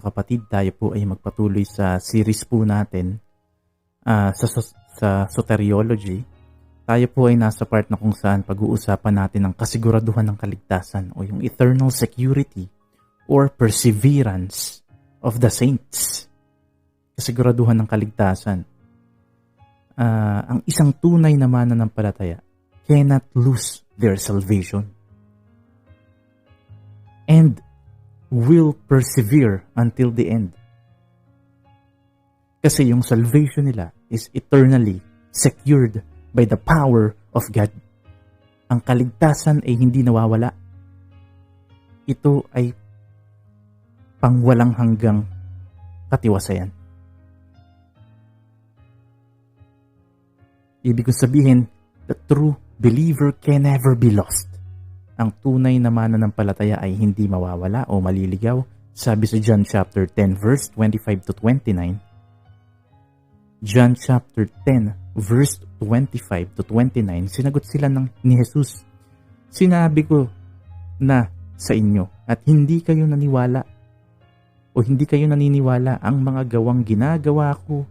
kapatid, tayo po ay magpatuloy sa series po natin sa soteriology. Tayo po ay nasa part na kung saan pag-uusapan natin ang kasiguraduhan ng kaligtasan o yung eternal security or perseverance of the saints. Kasiguraduhan ng kaligtasan. Ang isang tunay na mananampalataya cannot lose their salvation and will persevere until the end. Kasi yung salvation nila is eternally secured by the power of God. Ang kaligtasan ay hindi nawawala. Ito ay pangwalang hanggang katiwasayan. Ibig kong sabihin, the true believer can never be lost. Ang tunay na mananampalataya ay hindi mawawala o maliligaw. Sabi sa John chapter 10 verse 25 to 29. John chapter 10 verse 25 to 29, sinagot sila ni Jesus. Sinabi ko na sa inyo at hindi kayo naniwala o hindi kayo naniniwala, ang mga gawang ginagawa ko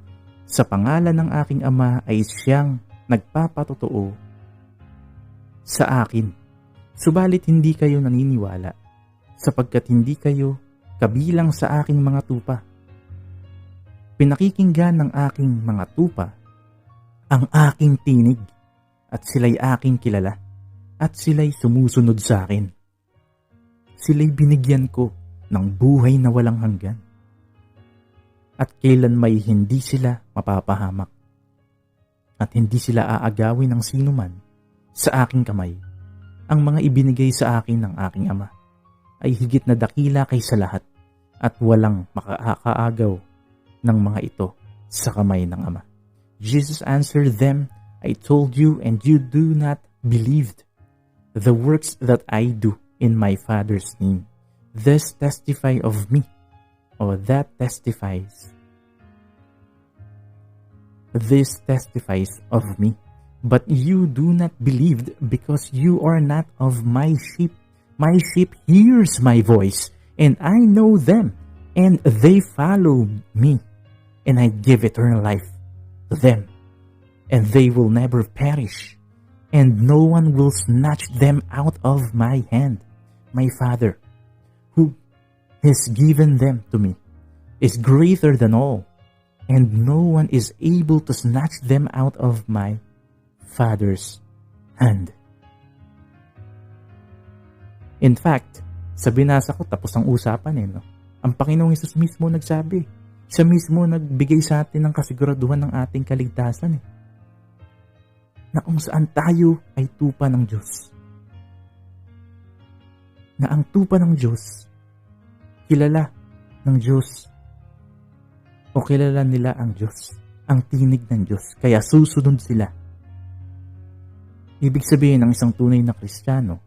sa pangalan ng aking Ama ay siyang nagpapatotoo sa akin. Subalit hindi kayo naniniwala sapagkat hindi kayo kabilang sa aking mga tupa. Pinakikinggan ng aking mga tupa ang aking tinig at sila'y aking kilala at sila'y sumusunod sa akin. Sila'y binigyan ko ng buhay na walang hanggan at kailan may hindi sila mapapahamak at hindi sila aagawin ng sinuman sa aking kamay. Ang mga ibinigay sa akin ng aking Ama ay higit na dakila kaysa lahat at walang makakaagaw ng mga ito sa kamay ng Ama. Jesus answered them, I told you and you do not believe the works that I do in my Father's name. This testify of me, or that testifies. This testifies of me. But you do not believe because you are not of my sheep. My sheep hears my voice, and I know them, and they follow me. And I give eternal life to them, and they will never perish, and no one will snatch them out of my hand. My Father, who has given them to me, is greater than all, and no one is able to snatch them out of my Father's hand. In fact, sa binasa ko tapos ang usapan ang Panginoong Hesus mismo nagsabi. Siya mismo nagbigay sa atin ng kasiguraduhan ng ating kaligtasan na kung saan tayo ay tupa ng Diyos. Na ang tupa ng Diyos, kilala ng Diyos o kilala nila ang Diyos, ang tinig ng Diyos, kaya susunod sila. Ibig sabihin ng isang tunay na Kristiyano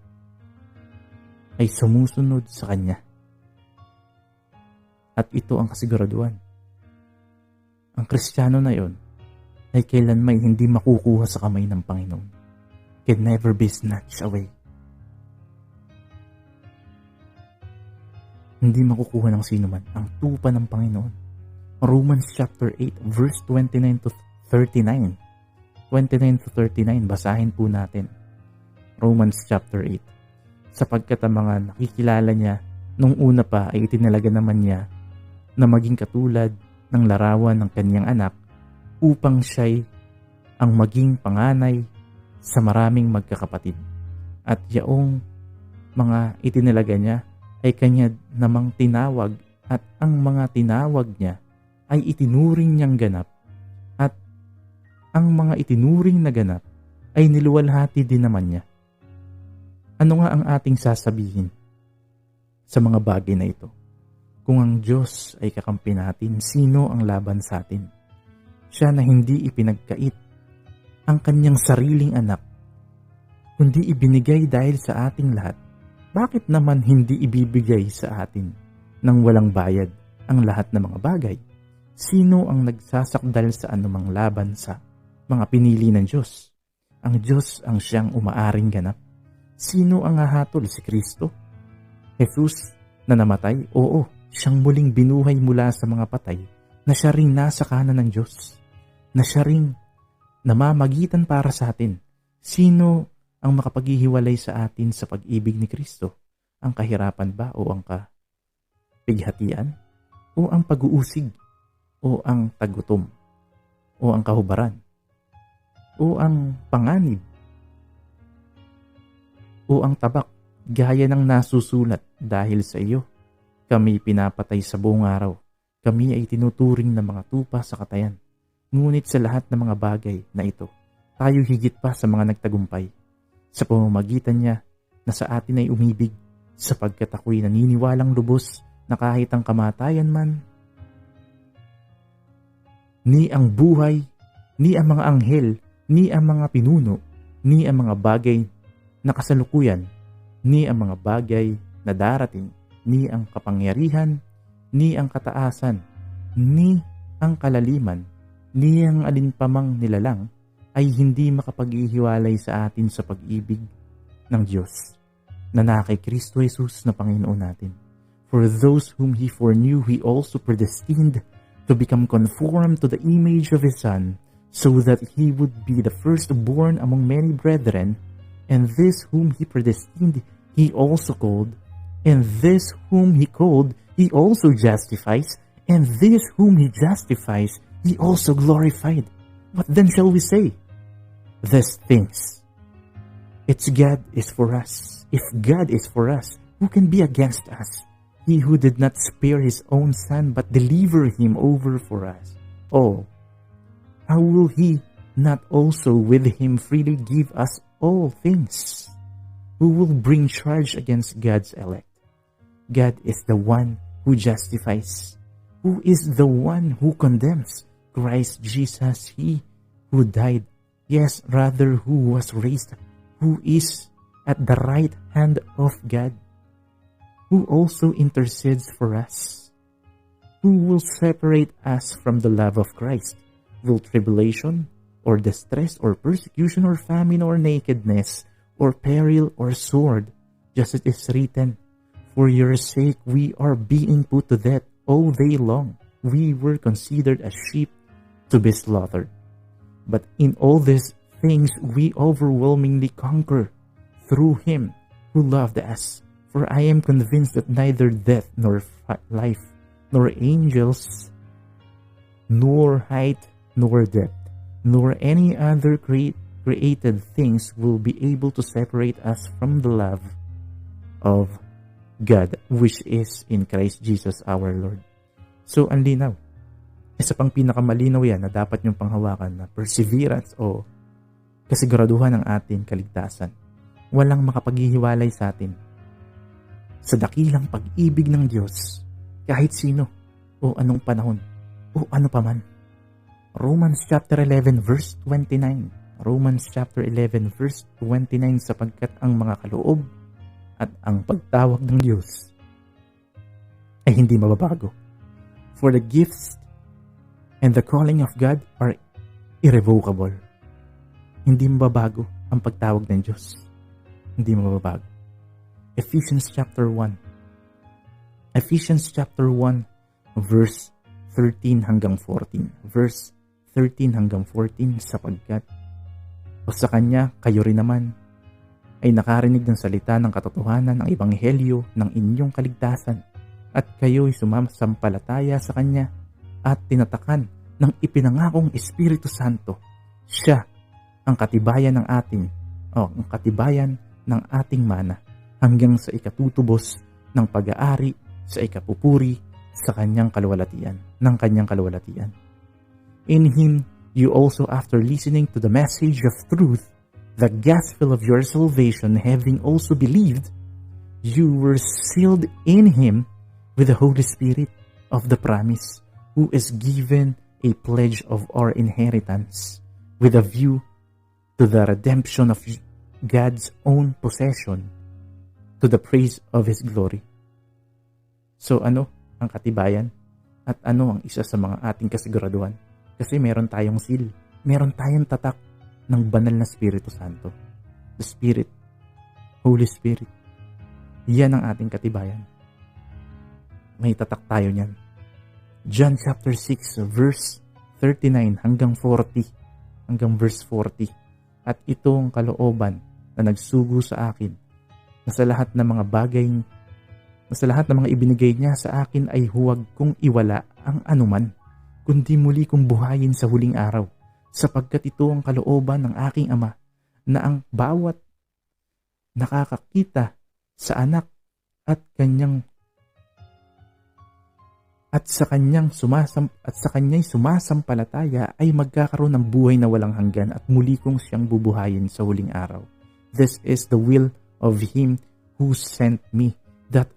ay sumusunod sa Kanya. At ito ang kasiguraduhan. Ang Kristiyano na yon ay kailanman hindi makukuha sa kamay ng Panginoon. Can never be snatched away. Hindi makukuha ng sino man ang tupa ng Panginoon. Romans chapter 8 verse 29 to 39. 29 to 39, basahin po natin. Romans chapter 8. Sapagkat ang mga nakikilala niya nung una pa ay itinalaga naman niya na maging katulad ng larawan ng kanyang anak upang siya'y ang maging panganay sa maraming magkakapatid. At yaong mga itinalaga niya ay kanya namang tinawag at ang mga tinawag niya ay itinuring niyang ganap. Ang mga itinuring na ganap ay niluwalhati din naman niya. Ano nga ang ating sasabihin sa mga bagay na ito? Kung ang Diyos ay kakampi natin, sino ang laban sa atin? Siya na hindi ipinagkait ang kanyang sariling anak, kundi ibinigay dahil sa ating lahat. Bakit naman hindi ibibigay sa atin ng walang bayad ang lahat ng mga bagay? Sino ang nagsasakdal sa anumang laban sa mga pinili ng Diyos? Ang Diyos ang siyang umaaring ganap. Sino ang hahatol? Si Kristo? Jesus na namatay? Oo, Siyang muling binuhay mula sa mga patay, na siya ring nasa kanan ng Diyos, na siya ring namamagitan para sa atin. Sino ang makapaghihiwalay sa atin sa pag-ibig ni Kristo? Ang kahirapan ba o ang kapighatian? O ang pag-uusig? O ang tagutom? O ang kahubaran? O ang panganib? O ang tabak? Gaya ng nasusulat, dahil sa iyo kami pinapatay sa buong araw. Kami ay tinuturing na mga tupa sa katayan. Ngunit sa lahat ng mga bagay na ito, tayo higit pa sa mga nagtagumpay. Sa pamamagitan niya na sa atin ay umibig, sapagkat ako'y naniniwalang lubos na kahit ang kamatayan man, ni ang buhay, ni ang mga anghel, ni ang mga pinuno, ni ang mga bagay na kasalukuyan, ni ang mga bagay na darating, ni ang kapangyarihan, ni ang kataasan, ni ang kalaliman, ni ang alinpamang nilalang ay hindi makapaghihiwalay sa atin sa pag-ibig ng Diyos na kay Kristo Jesus na Panginoon natin. For those whom He foreknew, He also predestined to become conformed to the image of His Son, so that He would be the firstborn among many brethren. And this whom He predestined, He also called. And this whom He called, He also justifies. And this whom He justifies, He also glorified. What then shall we say? These things. It's God is for us. If God is for us, who can be against us? He who did not spare His own Son, but delivered Him over for us. Oh, how will He not also with Him freely give us all things? Who will bring charge against God's elect? God is the one who justifies. Who is the one who condemns? Christ Jesus, He who died, yes, rather who was raised, who is at the right hand of God, who also intercedes for us. Who will separate us from the love of Christ? Will tribulation, or distress, or persecution, or famine, or nakedness, or peril, or sword? Just as it is written, for your sake we are being put to death all day long. We were considered as sheep to be slaughtered. But in all these things we overwhelmingly conquer through Him who loved us. For I am convinced that neither death nor life, nor angels, nor height, nor depth, nor any other created things will be able to separate us from the love of God, which is in Christ Jesus our Lord. So, ang linaw. Isa pang pinakamalinaw yan na dapat niyong panghawakan na perseverance o kasiguraduhan ng ating kaligtasan. Walang makapaghihiwalay sa atin sa dakilang pag-ibig ng Diyos kahit sino o anong panahon o ano paman. Romans chapter 11 verse 29. Romans chapter 11 verse 29, sapagkat ang mga kaloob at ang pagtawag ng Diyos ay hindi mababago. For the gifts and the calling of God are irrevocable. Hindi mababago ang pagtawag ng Diyos. Hindi mababago. Ephesians chapter 1. Ephesians chapter 1 verse 13 hanggang 14. Verse 13 hanggang 14, sapagkat o sa Kanya kayo rin naman ay nakarinig ng salita ng katotohanan ng ebanghelyo ng inyong kaligtasan, at kayo'y sumasampalataya sa Kanya at tinatakan ng ipinangakong Espiritu Santo. Siya ang katibayan ng ating mana hanggang sa ikatutubos ng pag-aari sa ikapupuri sa Kanyang kaluwalhatian, ng Kanyang kaluwalhatian. In Him you also, after listening to the message of truth, the gospel of your salvation, having also believed, you were sealed in Him with the Holy Spirit of the promise, who is given a pledge of our inheritance, with a view to the redemption of God's own possession, to the praise of His glory. So ano ang katibayan? At ano ang isa sa mga ating kasiguraduhan? Kasi meron tayong seal, meron tayong tatak ng banal na Espiritu Santo. The Spirit, Holy Spirit. Yan ang ating katibayan. may tatak tayo niyan. John chapter 6 verse 39 hanggang 40, hanggang verse 40. At ito ang kalooban na nagsugo sa akin, na sa lahat ng mga bagay, na sa lahat ng mga ibinigay niya sa akin ay huwag kong iwala ang anuman, kundi muli kong buhayin sa huling araw, sapagkat ito ang kalooban ng aking Ama, na ang bawat nakakakita sa anak at sa kanya'y sumasampalataya ay magkakaroon ng buhay na walang hanggan, at muli kong siyang bubuhayin sa huling araw. This is the will of him who sent me, that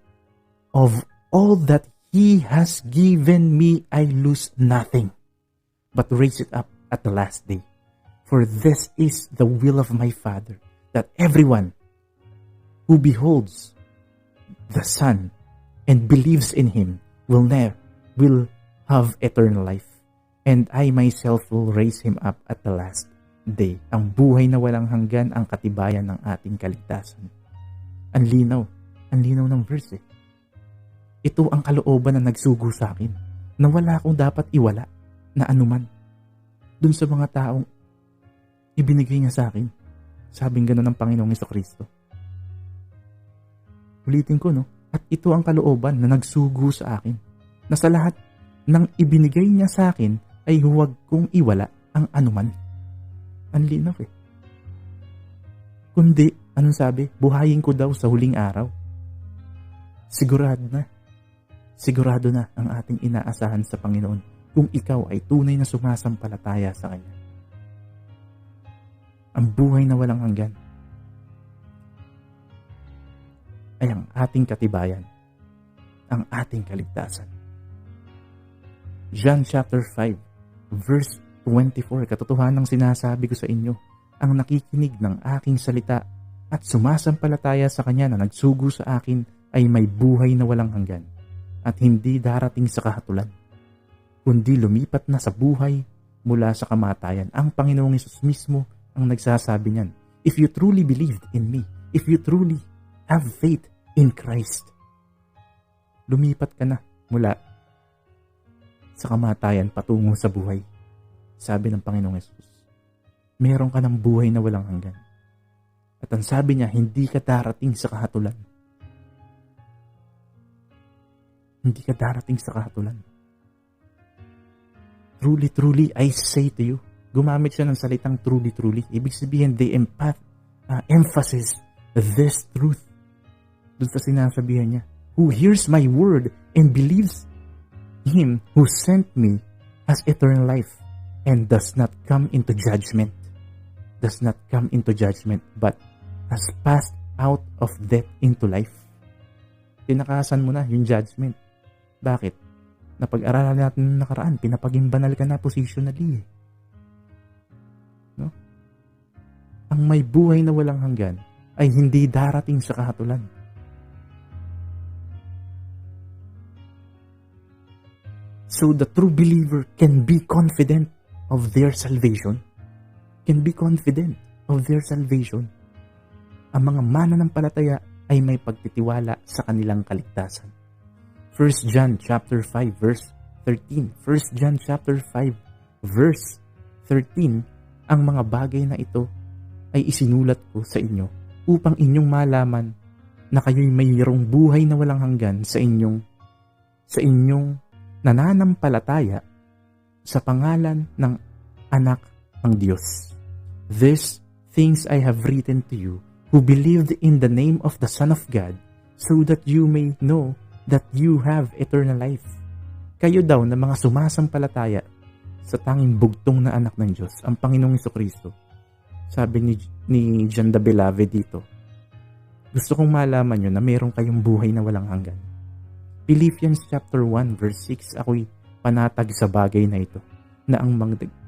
of all that he has given me I lose nothing, but raise it up at the last day. For this is the will of my Father, that everyone who beholds the Son and believes in him will have eternal life, and I myself will raise him up at the last day. Ang buhay na walang hanggan ang katibayan ng ating kaligtasan. Ang linaw ng verse eh. Ito ang kalooban na nagsugo sa akin, na wala akong dapat iwala na anuman dun sa mga taong ibinigay niya sa akin. Sabing gano'n ng Panginoong Jesucristo. Ulitin ko, no? At ito ang kalooban na nagsugo sa akin, na sa lahat ng ibinigay niya sa akin ay huwag kong iwala ang anuman. Ang linaw eh. Kundi, anong sabi? Buhayin ko daw sa huling araw. Sigurado na ang ating inaasahan sa Panginoon kung ikaw ay tunay na sumasampalataya sa Kanya. Ang buhay na walang hanggan ay ang ating katibayan, ang ating kaligtasan. John chapter 5 verse 24, katotohanang sinasabi ko sa inyo, ang nakikinig ng aking salita at sumasampalataya sa Kanya na nagsugo sa akin ay may buhay na walang hanggan, at hindi darating sa kahatulan, kundi lumipat na sa buhay mula sa kamatayan. Ang Panginoong Hesus mismo ang nagsasabi niyan. If you truly believed in me, if you truly have faith in Christ, lumipat ka na mula sa kamatayan patungo sa buhay. Sabi ng Panginoong Hesus, meron ka ng buhay na walang hanggan. At ang sabi niya, hindi ka darating sa kahatulan. Hindi ka darating sa kahatulan. Truly, truly, I say to you. Gumamit siya ng salitang truly, truly. Ibig sabihin, they emphasis this truth. Doon sa sinasabihan niya, who hears my word and believes him who sent me has eternal life and does not come into judgment. Does not come into judgment, but has passed out of death into life. Tinakasan mo na yung judgment. Bakit? Napag-aralan natin ng nakaraan, pinapaging banal ka na positionally. No? Ang may buhay na walang hanggan ay hindi darating sa kahatulan. So the true believer can be confident of their salvation. Can be confident of their salvation. Ang mga mananampalataya ay may pagtitiwala sa kanilang kaligtasan. 1 John chapter 5 verse 13. 1 John chapter 5 verse 13. Ang mga bagay na ito ay isinulat ko sa inyo upang inyong malaman na kayo'y mayroong buhay na walang hanggan sa inyong nananampalataya sa pangalan ng anak ng Diyos. These things I have written to you who believed in the name of the Son of God, so that you may know that you have eternal life. Kayo daw na mga sumasampalataya sa tanging bugtong na anak ng Diyos, ang Panginoong Jesucristo. Sabi ni John the Beloved dito, gusto kong malaman nyo na meron kayong buhay na walang hanggan. Philippians chapter 1 verse 6, ako'y panatag sa bagay na ito, na ang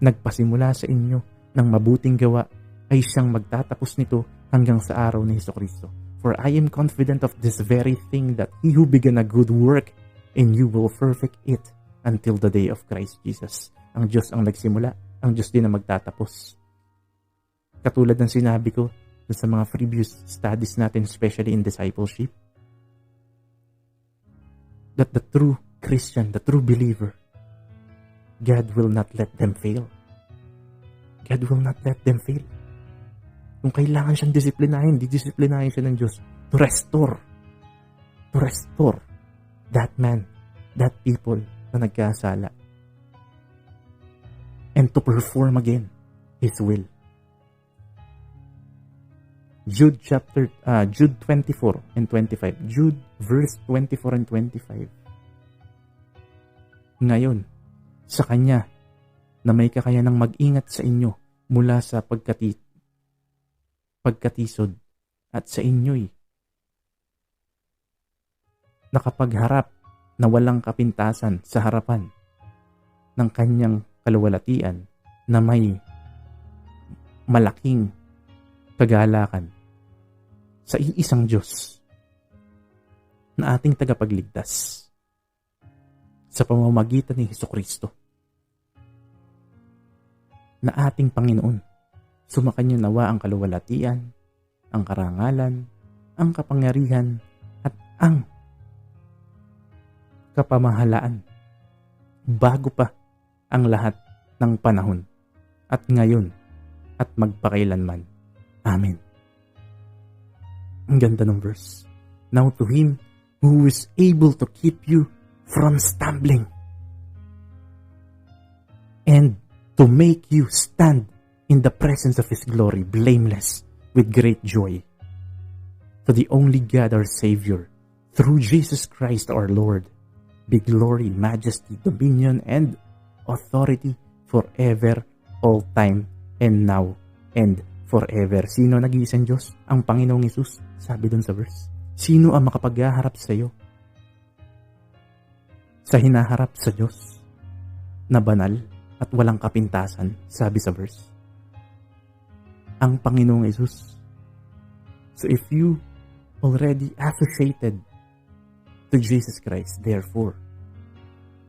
nagpasimula sa inyo ng mabuting gawa ay siyang magtatapos nito hanggang sa araw ni Jesucristo. For I am confident of this very thing, that he who began a good work in you will perfect it until the day of Christ Jesus. Ang Diyos ang nagsimula, ang Diyos din ang magtatapos. Katulad ng sinabi ko sa mga previous studies natin, especially in discipleship, that the true Christian, the true believer, God will not let them fail. God will not let them fail. Kung kailangan siyang disiplinahin, didisiplinahin siya ng Diyos to restore that man, that people na nagkasala, and to perform again His will. Jude 24 and 25. Jude verse 24 and 25. Ngayon, sa Kanya na may kakayanang mag-ingat sa inyo mula sa pagkatisod at sa inyo'y nakapagharap na walang kapintasan sa harapan ng Kanyang kaluwalhatian na may malaking kagalakan sa iisang Diyos na ating tagapagligtas sa pamamagitan ni Hesukristo na ating Panginoon. Sumakanya nawa ang kaluwalhatian, ang karangalan, ang kapangyarihan at ang kapamahalaan bago pa ang lahat ng panahon at ngayon at magpakailanman. Amen. Ang ganda ng verse. Now to Him who is able to keep you from stumbling and to make you stand in the presence of His glory, blameless, with great joy. To the only God our Savior, through Jesus Christ our Lord, be glory, majesty, dominion, and authority forever, all time, and now, and forever. Sino nag-iisang Diyos? Ang Panginoong Hesus. Sabi dun sa verse. Sino ang makapaghaharap sa iyo? Sa hinaharap sa Diyos na banal at walang kapintasan, sabi sa verse. Ang Panginoong Hesus. So if you already associated to Jesus Christ, therefore,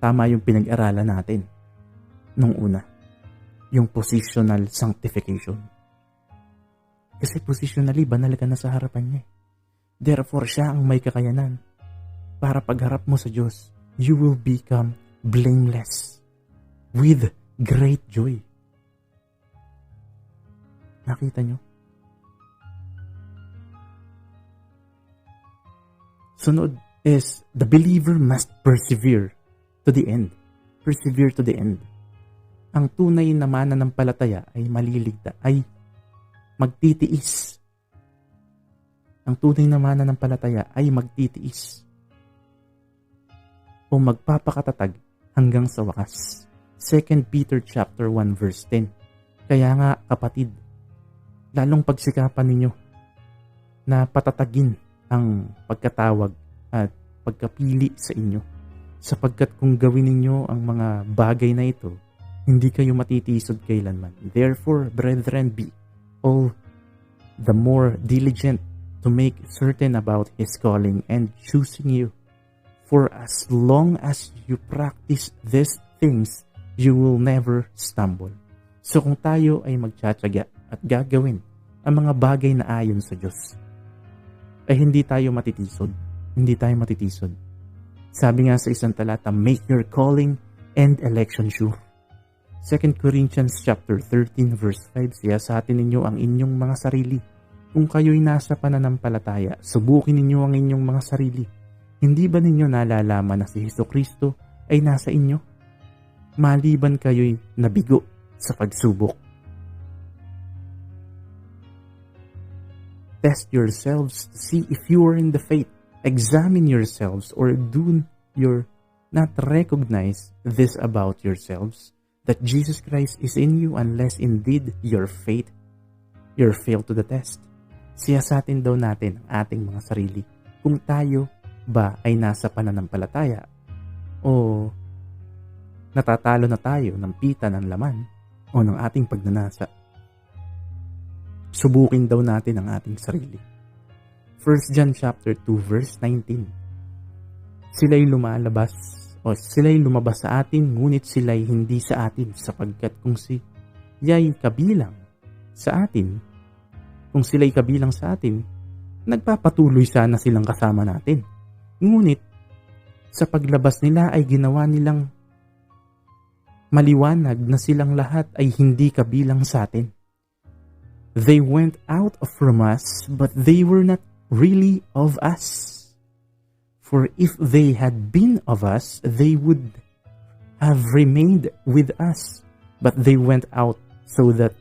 tama yung pinag-aralan natin nung una, yung positional sanctification. Kasi positionally, banal ka na sa harapan niya. Therefore, siya ang may kakayanan para pagharap mo sa Diyos, you will become blameless with great joy. Nakita nyo? Sunod is the believer must persevere to the end. Persevere to the end. Ang tunay na mananampalataya ay ay magtitiis. Ang tunay na mananampalataya ay magtitiis o magpapakatatag hanggang sa wakas. 2 Peter chapter 1 verse 10. Kaya nga kapatid, lalong pagsikapan ninyo na patatagin ang pagkatawag at pagkapili sa inyo, sapagkat kung gawin ninyo ang mga bagay na ito, hindi kayo matitisod kailanman. Therefore, brethren, be all the more diligent to make certain about His calling and choosing you. For as long as you practice these things, you will never stumble. So kung tayo ay magtsatsaga at gagawin ang mga bagay na ayon sa Diyos, ay hindi tayo matitisod. Hindi tayo matitisod. Sabi nga sa isang talata, make your calling and election sure. 2 Corinthians chapter 13 verse 5, siyasatin ninyo ang inyong mga sarili. Kung kayo'y nasa pananampalataya, subukin ninyo ang inyong mga sarili. Hindi ba ninyo nalalaman na si Hesukristo ay nasa inyo? Maliban kayo'y nabigo sa pagsubok. Test yourselves to see if you are in the faith. Examine yourselves, or do you not recognize this about yourselves, that Jesus Christ is in you, unless indeed your faith failed to the test. Siyasatin daw natin ang ating mga sarili kung tayo ba ay nasa pananampalataya o natatalo na tayo ng pita ng laman o ng ating pagnanasa. Subukin daw natin ang ating sarili. 1 John chapter 2 verse 19. Sila'y lumabas sa atin, ngunit sila'y hindi sa atin, sapagkat kung sila'y kabilang sa atin, nagpapatuloy sana silang kasama natin. Ngunit Sa paglabas nila ay ginawa nilang maliwanag na silang lahat ay hindi kabilang sa atin. They went out from us, but they were not really of us. For if they had been of us, they would have remained with us. But they went out so that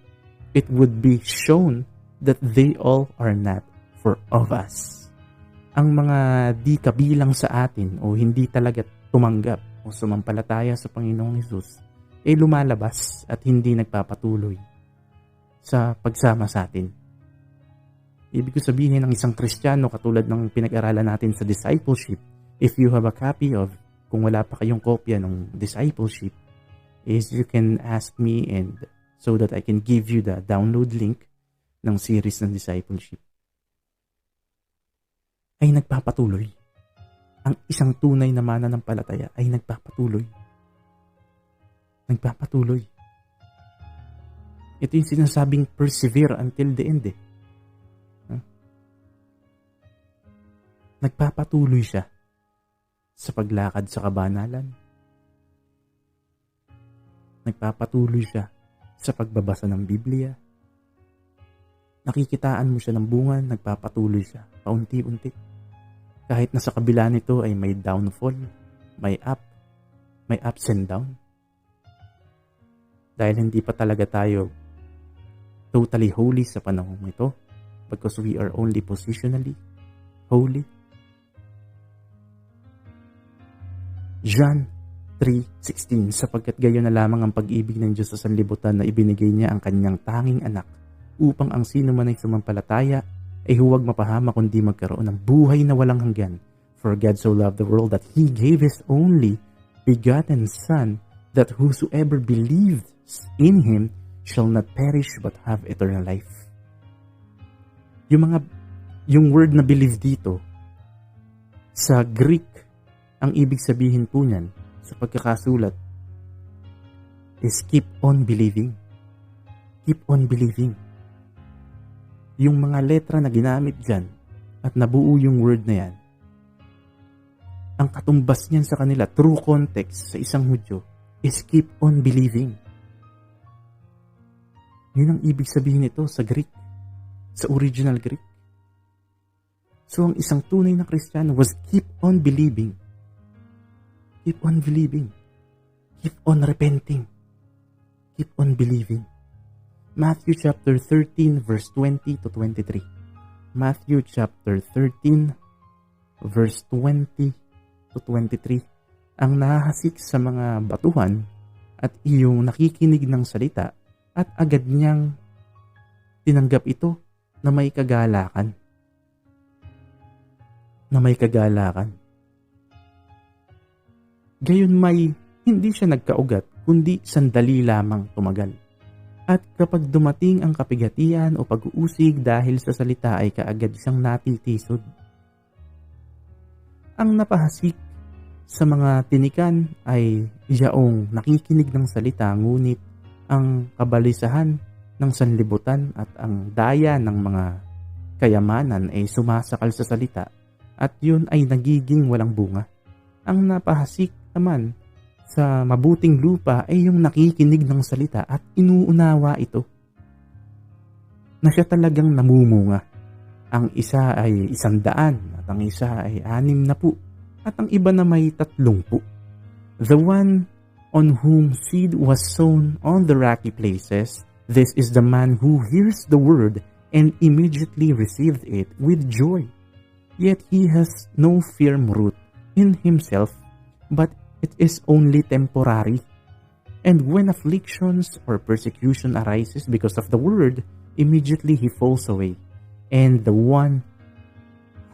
it would be shown that they all are not for of us. Ang mga di kabilang sa atin o hindi talaga tumanggap o sumampalataya sa Panginoong Hesus ay lumalabas at hindi nagpapatuloy sa pagsama sa atin. Ibig ko sabihin ng isang Kristiyano katulad ng pinag-aralan natin sa discipleship, if you have a copy of, kung wala pa kayong kopya ng discipleship, is you can ask me and so that I can give you the download link ng series ng discipleship. Ay nagpapatuloy. Ang isang tunay na mananampalataya ay nagpapatuloy. Nagpapatuloy. Ito yung sinasabing persevere until the end eh. Nagpapatuloy siya sa paglakad sa kabanalan. Nagpapatuloy siya sa pagbabasa ng Biblia. Nakikitaan mo siya ng bunga, nagpapatuloy siya paunti-unti. Kahit na sa kabila nito ay may downfall, may ups and down. Dahil hindi pa talaga tayo totally holy sa panahon ito because we are only positionally holy. John 3:16, sapagkat gayon na lamang ang pag-ibig ng Diyos sa sanlibutan na ibinigay niya ang kanyang tanging anak upang ang sino man ay sumampalataya ay huwag mapahama kundi magkaroon ng buhay na walang hanggan. For God so loved the world that He gave His only begotten Son, that whosoever believes in Him shall not perish but have eternal life. Yung word na believe dito, sa Greek, ang ibig sabihin po niyan, sa pagkakasulat, is keep on believing. Keep on believing. Yung mga letra na ginamit dyan at nabuo yung word na yan, ang katumbas niyan sa kanila, true context sa isang Hudyo, is keep on believing. Yun ang ibig sabihin nito sa Greek, sa original Greek. So ang isang tunay na Kristiyano was keep on believing. Keep on believing. Keep on repenting. Keep on believing. Matthew chapter 13 verse 20 to 23. Matthew chapter 13 verse 20 to 23. Ang nahahasik sa mga batuhan at iyong nakikinig ng salita at agad niyang tinanggap ito na may kagalakan. Na may kagalakan. Gayon may hindi siya nagkaugat kundi sandali lamang tumagal. At kapag dumating ang kapigatian o pag-uusig dahil sa salita ay kaagad siyang natitisod. Ang napahasik sa mga tinikan ay yaong nakikinig ng salita ngunit ang kabalisahan ng sanlibutan at ang daya ng mga kayamanan ay sumasakal sa salita at yun ay nagiging walang bunga. Ang napahasik naman sa mabuting lupa ay yung nakikinig ng salita at inuunawa ito. Na siya talagang namumunga. Ang isa ay 100 at ang isa ay 60 at ang iba na may 30. The one on whom seed was sown on the rocky places, this is the man who hears the word and immediately receives it with joy. Yet he has no firm root in himself, but it is only temporary. And when afflictions or persecution arises because of the word, immediately he falls away. And the one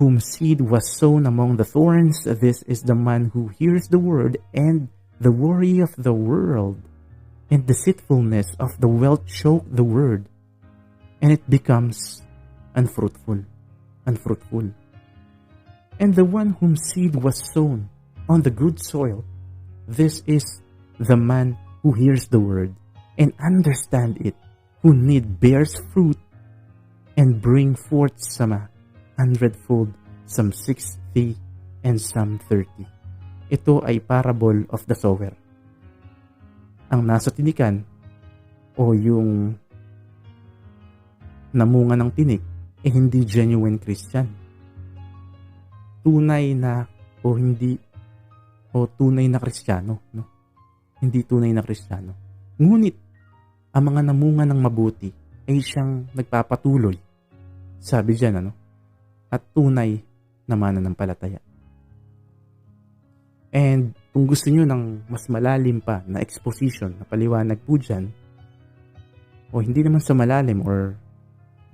whom seed was sown among the thorns, this is the man who hears the word, and the worry of the world and deceitfulness of the wealth choke the word, and it becomes unfruitful. And the one whom seed was sown on the good soil, this is the man who hears the word and understand it, who need bears fruit and bring forth some 100-fold, some 60, and some 30. Ito ay parable of the sower. Ang nasa tinikan o yung namunga ng tinik hindi genuine Christian. Tunay na o hindi o tunay na Kristiyano, no? Hindi tunay na Kristiyano. Ngunit ang mga namunga ng mabuti ay siyang nagpapatuloy. Sabi diyan, at tunay na mananampalataya. And kung gusto nyo ng mas malalim pa na exposition, na paliwanag po dyan, o hindi naman sa malalim or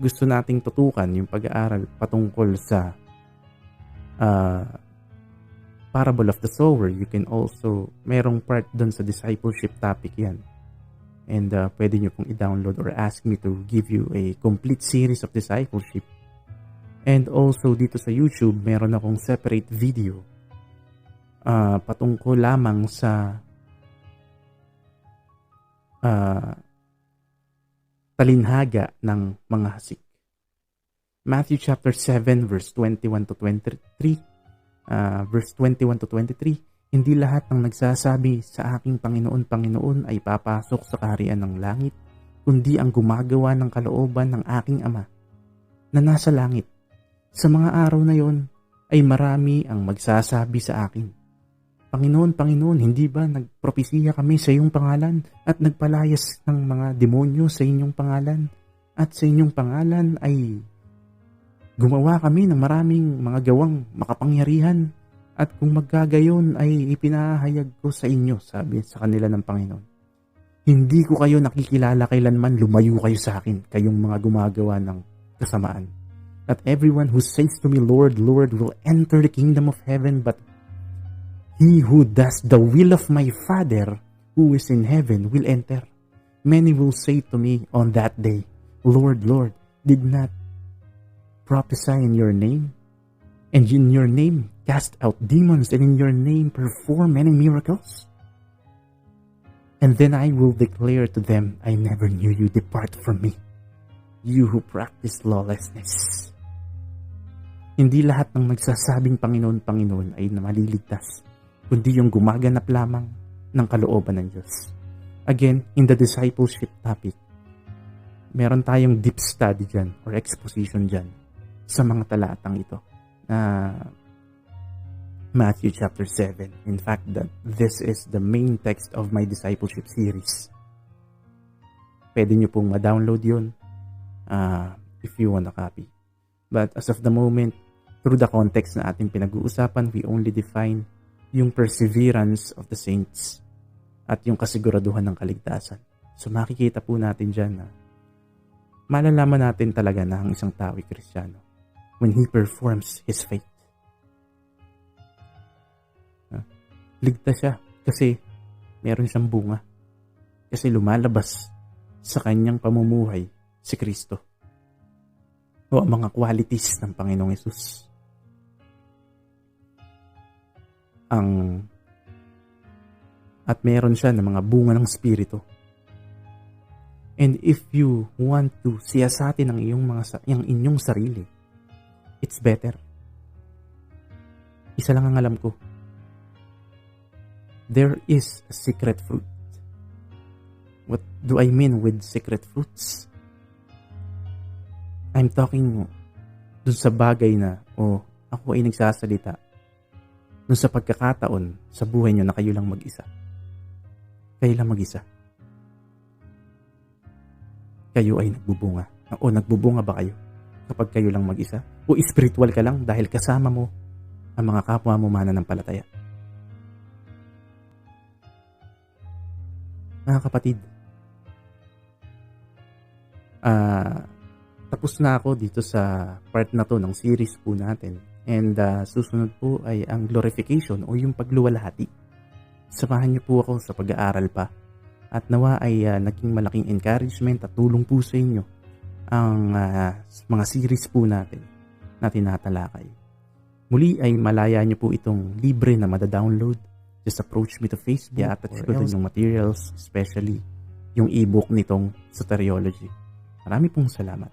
gusto nating tutukan yung pag-aaral patungkol sa parable of the sower, you can also, merong part doon sa discipleship topic yan. And pwede nyo pong i-download or ask me to give you a complete series of discipleship. And also dito sa YouTube, meron akong separate video patungkol lamang sa talinhaga ng mga hasik. Matthew chapter 7 verse 21 to 23. Verse 21 to 23, hindi lahat ng nagsasabi sa aking Panginoon, Panginoon ay papasok sa kaharian ng langit, kundi ang gumagawa ng kalooban ng aking Ama na nasa langit. Sa mga araw na yon ay marami ang magsasabi sa akin, Panginoon, Panginoon, hindi ba nagpropesiya kami sa iyong pangalan at nagpalayas ng mga demonyo sa inyong pangalan? At sa inyong pangalan ay gumawa kami ng maraming mga gawang makapangyarihan at kung magkagayon ay ipinahayag ko sa inyo, sabi sa kanila ng Panginoon. Hindi ko kayo nakikilala kailanman, lumayo kayo sa akin, kayong mga gumagawa ng kasamaan. Not everyone who says to me, Lord, Lord, will enter the kingdom of heaven, but he who does the will of my Father who is in heaven will enter. Many will say to me on that day, Lord, Lord, did not prophesy in your name, and in your name cast out demons, and in your name perform many miracles? And then I will declare to them, I never knew you, depart from me, you who practice lawlessness. Hindi lahat ng nagsasabing Panginoon, Panginoon ay maliligtas, kundi yung gumaganap lamang ng kalooban ng Diyos. Again, in the discipleship topic, meron tayong deep study dyan or exposition dyan sa mga talatang ito na Matthew chapter 7. In fact, this is the main text of my discipleship series. Pwede nyo pong ma-download yun if you want a copy. But as of the moment, through the context na ating pinag-uusapan, we only define yung perseverance of the saints at yung kasiguraduhan ng kaligtasan. So makikita po natin dyan na malalaman natin talaga na ang isang tao ay Kristiyano when he performs his faith. Ligtas siya kasi meron siyang bunga. Kasi lumalabas sa kanyang pamumuhay si Kristo o ang mga qualities ng Panginoong Hesus. At meron siya ng mga bunga ng Espiritu. And if you want to siyasatin ang inyong sarili, it's better. Isa lang ang alam ko. There is a secret fruit. What do I mean with secret fruits? I'm talking dun sa bagay na, ako ay nagsasalita dun sa pagkakataon sa buhay nyo na kayo lang mag-isa. Kayo lang mag-isa. Kayo ay nagbubunga. O nagbubunga ba kayo kapag kayo lang mag-isa? O spiritual ka lang dahil kasama mo ang mga kapwa mo mananampalataya? Mga kapatid, tapos na ako dito sa part na to ng series po natin. And susunod po ay ang glorification o yung pagluwalhati. Samahan niyo po ako sa pag-aaral pa. At nawa ay naging malaking encouragement at tulong po sa inyo ang mga series po natin na tinatalakay. Muli ay malaya niyo po itong libre na madadownload. Just approach me to Facebook. I-attach ko din yung materials, especially yung ebook nitong Soteriology. Marami pong salamat.